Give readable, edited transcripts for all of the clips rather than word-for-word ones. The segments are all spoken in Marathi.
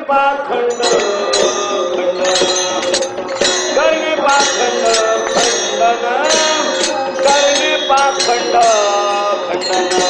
पाखंड खंड करणे पाखंड खंडन करणे पाखंड खंडन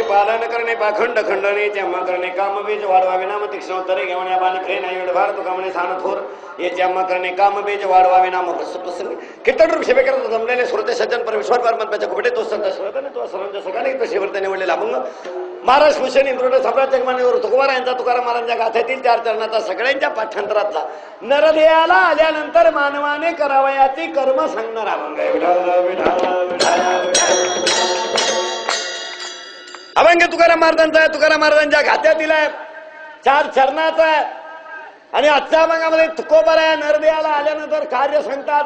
पालन करणे पाखंड खंडणे चम्मा करणे कामबीज वाढवावे नाम तीक्ष्ण उत्तरे घेवण्या बाण खरे नाही वेडभार तुका म्हणे साण थोर ये चम्मा करणे कामबीज वाढवावे नाम प्रसंग कीर्तन रूप सेवे करत जमलेले श्रोते सज्जन परमेश्वर परमात्म्याच्या कुबटे तो संत श्रोताने तो सर्वांच्या सकाळी तो शेवटते निवडलेला अभंग महाराज भूषण इंद्रोड सम्राट जगमान्यवर तुकोबारायांचा तुकाराम महाराजांच्या गाथेतील 4 चरणाचा सगळ्यांच्या पाठांतरातला नरदेयाला आल्यानंतर मानवाने करावयाची कर्म सांगणार अभंग अभंग तुकाराम महाराजांच्या गाथ्यातील आहे 4 चरणाचा आहे आणि आजच्या अभंगामध्ये तुकोबाराया नरदेयाला आल्यानंतर कार्य सांगतात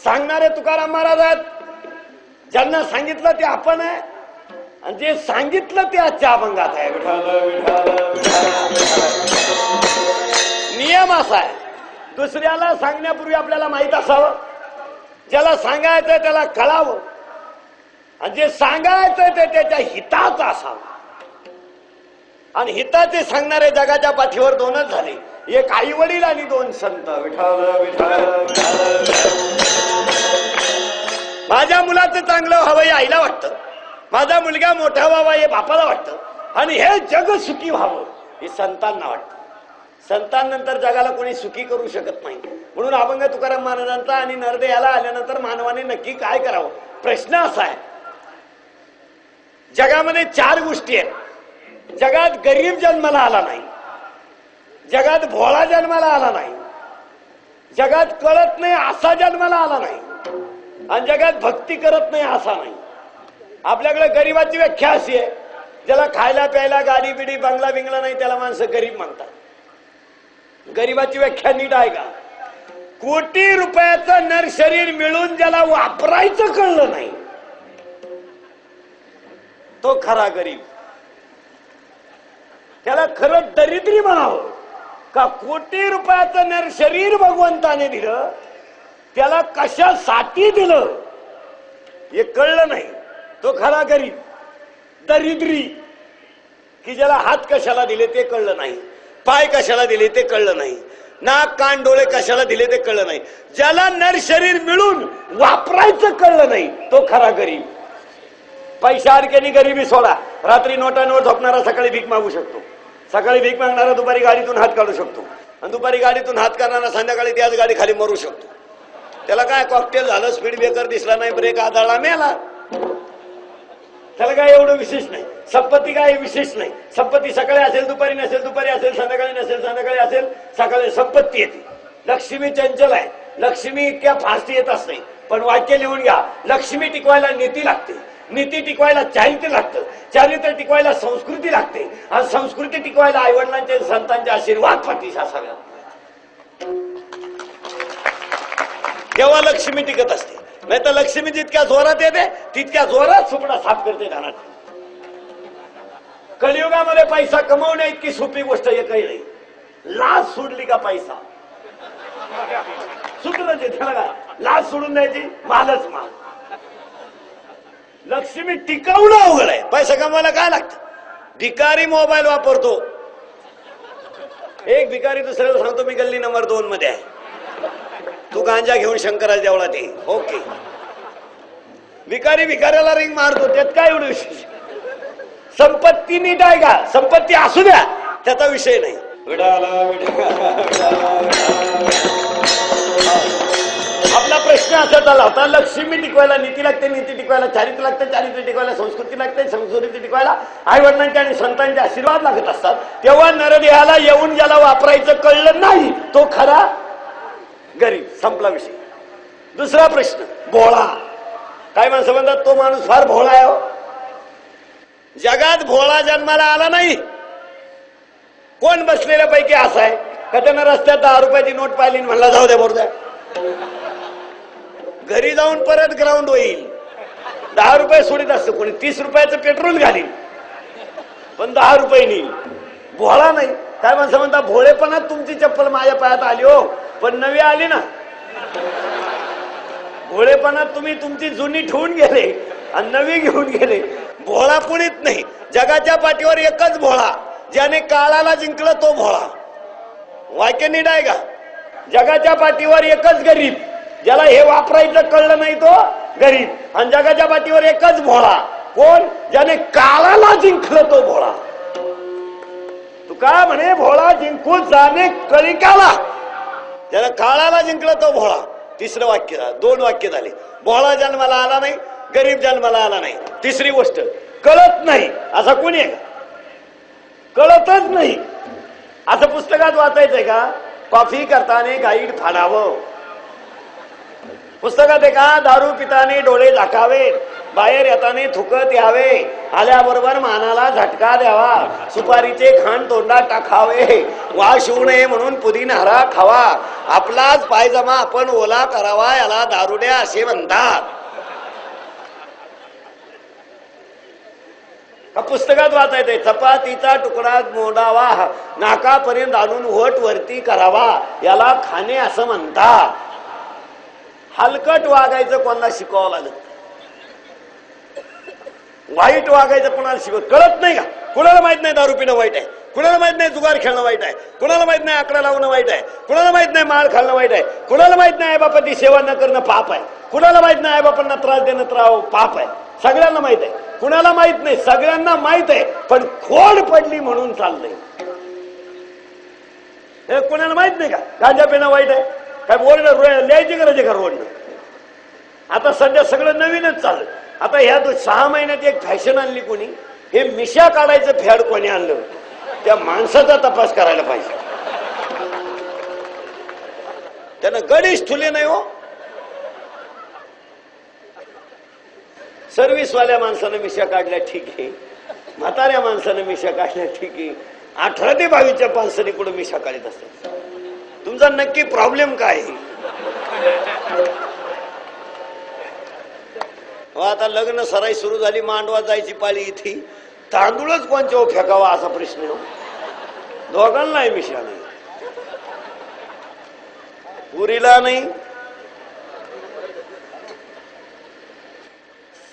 सांगणारे तुकाराम महाराज आहेत ज्यांना सांगितलं ते आपण आहे आणि जे सांगितलं ते आजच्या अभंगात आहे नियम असा आहे दुसऱ्याला सांगण्यापूर्वी आपल्याला माहित असावं ज्याला सांगायचंय त्याला कळावं आणि जे सांगायचंय ते त्याच्या हिताचं असावं आणि हिताचे सांगणारे जगाच्या पाठीवर 2च झाले एक आई वडील आणि 2 संत माझ्या मुलाचं चांगलं व्हावं हे आईला वाटतं माझा मुलगा मोठा व्हावा हे बापाला वाटतं आणि हे जग सुखी व्हावं हे संतांना वाटतं संतांनंतर जगाला कोणी सुखी करू शकत नाही म्हणून अभंग तुकाराम महाराजांचा आणि नरदेयाला आल्यानंतर मानवाने नक्की काय करावं प्रश्न असा आहे जगामध्ये 4 गोष्टी आहेत जगात गरीब जन्माला आला नाही जगात भोळा जन्माला आला नाही जगात कळत नाही असा जन्माला आला नाही आणि जगात भक्ती करत नाही असा नाही आपल्याकडे गरीबाची व्याख्या अशी आहे ज्याला खायला प्यायला गाडी बिडी बंगला बिंगला नाही त्याला माणसं गरीब म्हणतात गरीबाची व्याख्या नीट आहे का कोटी रुपयाचं नर शरीर मिळून ज्याला वापरायचं कळलं नाही तो खरा गरीब त्याला खरं दरिद्री म्हणावं का कोटी रुपयाचं नर शरीर भगवंताने दिलं त्याला कशासाठी दिलं हे कळलं नाही तो खरा गरीब दरिद्री की ज्याला हात कशाला दिले ते कळलं नाही पाय कशाला दिले ते कळलं नाही नाक कान डोळे कशाला दिले ते कळलं नाही ज्याला नर शरीर मिळून वापरायचं कळलं नाही तो खरा गरीब पैशारक्यानी गरिबी सोडा रात्री नोटांवर झोपणारा सकाळी भीक मागू शकतो सकाळी भीक मागणारा दुपारी गाडीतून हात काढू शकतो आणि दुपारी गाडीतून हात काढणारा संध्याकाळी त्याच गाडी खाली मरू शकतो त्याला काय कॉकटेल झालं स्पीड ब्रेकर दिसला नाही ब्रेक आदळला मेला त्याला काय एवढं विशेष नाही संपत्ती काय विशेष नाही संपत्ती सकाळी असेल दुपारी नसेल दुपारी असेल संध्याकाळी नसेल संध्याकाळी असेल सकाळी संपत्ती येते लक्ष्मी चंचल आहे लक्ष्मी इतक्या फास्ट येतच नाही पण वाक्य लिहून घ्या लक्ष्मी टिकवायला नीती लागते नीती टिकवायला चारित्र्य लागतं चारित्र्य टिकवायला संस्कृती लागते आणि संस्कृती टिकवायला आईवडिलांचे संतांचे आशीर्वाद पाठीशी असाव्या तेव्हा लक्ष्मी टिकत असते नाही तर लक्ष्मी जितक्या जोरात येते तितक्या जोरात सुपडा साफ करते घरात कलियुगामध्ये पैसा कमवणे इतकी सोपी गोष्ट एकही नाही लाज सोडली का पैसा सुटलंच त्याला काय लाज सोडून द्यायची मालच माल लक्ष्मी टिकवणं अवघड आहे पैसा कमवायला काय लागतं भिकारी मोबाईल वापरतो एक भिकारी दुसऱ्याला सांगतो मी गल्ली नंबर 2 मध्ये आहे तू गांजा घेऊन शंकराच्या देवळात ये ओके भिकारी भिकाऱ्याला रिंग मारतो त्यात काय एवढं विशेष संपत्ती नीट आहे का संपत्ती असू द्या त्याचा विषय नाही आपला प्रश्न असा झाला होता लक्ष्मी टिकवायला नीती लागते नीती टिकवायला चारित्र्य लागते चारित्र्य टिकवायला संस्कृती लागते संस्कृती टिकवायला आई वडिलांचे आणि संतांचे आशीर्वाद लागत असतात तेव्हा नरदेहाला येऊन ज्याला वापरायचं कळलं नाही तो खरा गरीब संपला विषय दुसरा प्रश्न भोळा काय माणसं म्हणतात तो माणूस फार भोळा आहे हो जगात भोळा जन्माला आला नाही कोण बसलेल्यापैकी असा आहे का त्यानं रस्त्यात 10 रुपयाची नोट पाहिली म्हणला जाऊ द्या बोरद्या घरी जाऊन परत ग्राउंड होईल 10 रुपये सोडित असतं कोणी 30 रुपयाचं पेट्रोल घालील पण 10 रुपये नेईल भोळा नाही काय माणसं म्हणतात भोळेपणात तुमची चप्पल माझ्या पायात आली हो पण नवी आली ना भोळेपणात तुम्ही तुमची जुनी ठेवून गेले आणि नवी घेऊन गेले भोळा कुणीच नाही जगाच्या पाठीवर एकच भोळा ज्याने काळाला जिंकलं तो भोळा वाक्य नीट आहे का जगाच्या पाठीवर एकच गरीब ज्याला हे वापरायचं कळलं नाही तो गरीब आणि जगाच्या पाठीवर एकच भोळा कोण? ज्याने काळाला जिंकलं तो भोळा. तू काय म्हणे? भोळा जिंकून जाणे कलिकाला. ज्याने काळाला जिंकलं तो भोळा. तिसरं वाक्य झालं. 2 वाक्य झाले. भोळा जन्माला आला नाही, गरीब जन्माला आला नाही. तिसरी गोष्ट, कळत नाही असा कोणी आहे का? कळतच नाही असं पुस्तकात वाचायचंय का? कॉफी करताना गाईड फाडावं. पुस्तकात आहे का? दारू पिताने डोळे झाकावे, बाहेर येताना थुकत यावे, आल्याबरोबर मानाला झटका द्यावा, सुपारीचे खांड तोंडात टाकावे, वास येऊ नये म्हणून पुदिना खावा, आपलाच पायजमा आपण ओला करावा, याला दारुड्या असे म्हणतात. पुस्तकात वाचायचंय. चपातीचा तुकडा मोडावा, नाकापर्यंत आणून वट वरती करावा, याला खाणे असं म्हणतात. हलकट वागायचं कोणाला शिकवावं लागलं, वाईट वागायचं कोणाला शिकव कळत नाही का? कुणाला माहित नाही दारू पिणं वाईट आहे, कुणाला माहित नाही जुगार खेळणं वाईट आहे, कुणाला माहित नाही आकडा लावणं वाईट आहे, कुणाला माहित नाही माळ खाणं वाईट आहे, कुणाला माहित नाही आईबापाची सेवा न करणं पाप आहे, कुणाला माहित नाही आईबापांना त्रास देणं पाप आहे. सगळ्यांना माहित आहे. कुणाला माहित नाही? सगळ्यांना माहित आहे, पण खोड पडली म्हणून चाललंय. हे कुणाला माहित नाही का? गांजा पिणं वाईट आहे, काय बोर्ड लिहायची गरज आहे का रोडनं? आता सध्या सगळं नवीनच चाललं. आता ह्या 6 महिन्यात एक फॅशन आणली कोणी, हे मिशा काढायचं फॅड कोणी आणलं? त्या माणसाचा तपास करायला पाहिजे. त्यानं गणेश ठुले नाही हो. सर्व्हिसवाल्या माणसानं मिशा काढल्या ठीक आहे, म्हाताऱ्या माणसानं मिशा काढल्या ठीक आहे, 18 ते 22च्या माणसाने कुठं मिशा काढत असतात. तुमचा नक्की प्रॉब्लेम काय आहे? आता लग्न सराई सुरू झाली, मांडवा जायची पाळी इथे, तांदूळच कोणच्या फेकावा असा प्रश्न आहे. दोघांनाही मिशा नाही, पुरीला नाही.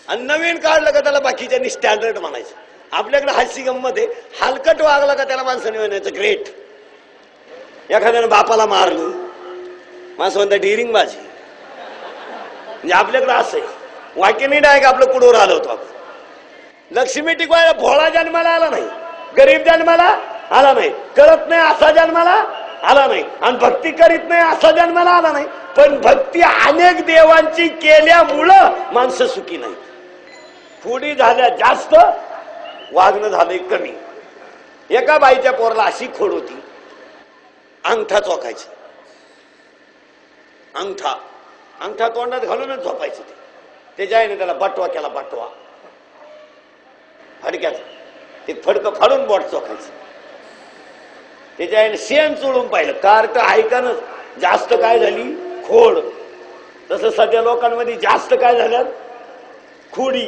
आणि नवीन काढलं का त्याला बाकीच्यांनी स्टँडर्ड म्हणायचं. आपल्याकडे हास्य गंमत आहे, हलकट वागला का त्याला माणसाने म्हणायचं ग्रेट. एखाद्यानं बापाला मारलं, माणसं म्हणतात डिरिंग बाजी. म्हणजे आपल्याकडे असं आहे. वाक्य नीट आहे का? आपलं पुढवर आलो होतो आपण. लक्ष्मी टिकवायला भोळा जन्माला आला नाही, गरीब जन्माला आला नाही, कळत नाही असा जन्माला आला नाही, आणि भक्ती करीत नाही असा जन्माला आला नाही. पण भक्ती अनेक देवांची केल्यामुळं माणसं सुखी नाही. खोडी झाल्या जास्त, वागणं झालंय कमी. एका बाईच्या पोराला अशी खोड होती, अंगठा चोखायची. अंगठा तोंडात घालूनच झोपायचं. त्याच्या आईने त्याला बटवा केला, बटवा फडक्याचा. ते फडकं फाडून बोट चोखायचं. त्याच्या आईने शेण चोळून पाहिलं, कार्ट ऐकानच. जास्त काय झाली? खोड. तसं सध्या लोकांमध्ये जास्त काय झालं? खोडी.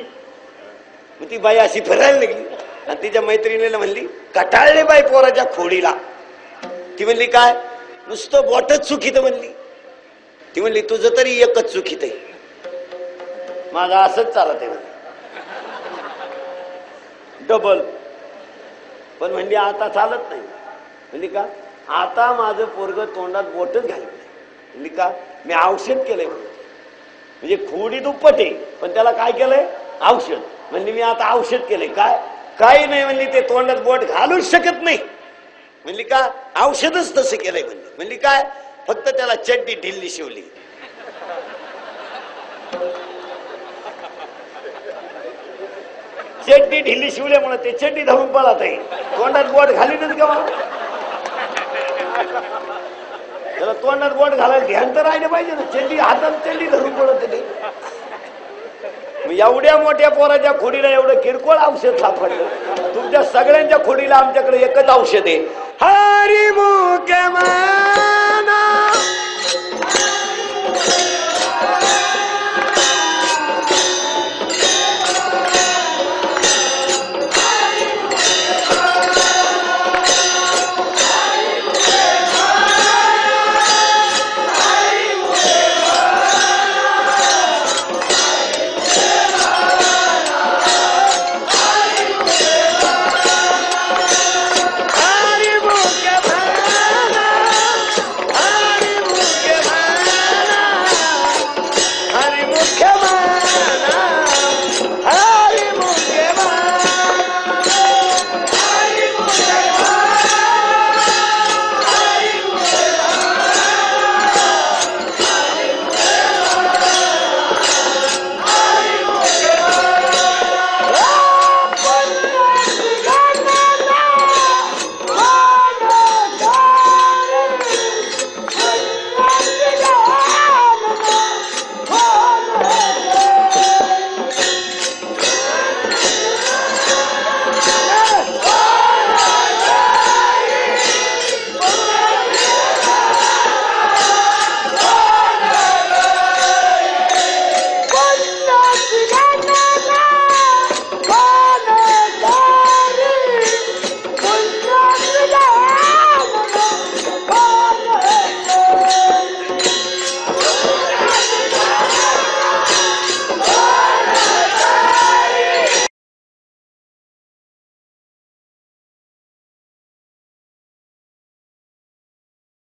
मग ती बाई अशी फिरायला लागली आणि तिच्या मैत्रिणीला म्हणली, कटाळले बाई पोराच्या खोडीला. ती म्हणली काय? नुसतं बोटच चुकीत म्हणली. ती म्हणली तुझं तरी एकच चुकीत आहे, माझा असंच चालत आहे डबल. पण म्हणली आता चालत नाही. म्हणली का? आता माझं पोरग तोंडात बोटच घालत नाही. म्हणली का? मी औषध केलंय. म्हणजे खोडी दुप्पट आहे, पण त्याला काय केलंय? औषध. म्हणली मी आता औषध केलंय. काय? काही नाही. म्हणली ते तोंडात बोट घालूच शकत नाही. म्हणली का? औषधच तसं केलंय. म्हणली काय? फक्त त्याला चड्डी ढिल्ली शिवली. चड्डी ढिल्ली शिवल्यामुळे ते चड्डी धरून पळत आहे, तोंडात बोट घालीनच का? त्याला तोंडात बोट घालायला ध्यान तर राहिलं पाहिजे ना. चड्डी हातात चड्डी धरून पडत ते. एवढ्या मोठ्या पोराच्या खोडीला एवढं किरकोळ औषध सापडलं. तुमच्या सगळ्यांच्या खोडीला आमच्याकडे एकच औषध आहे, हरी मुख्य माना.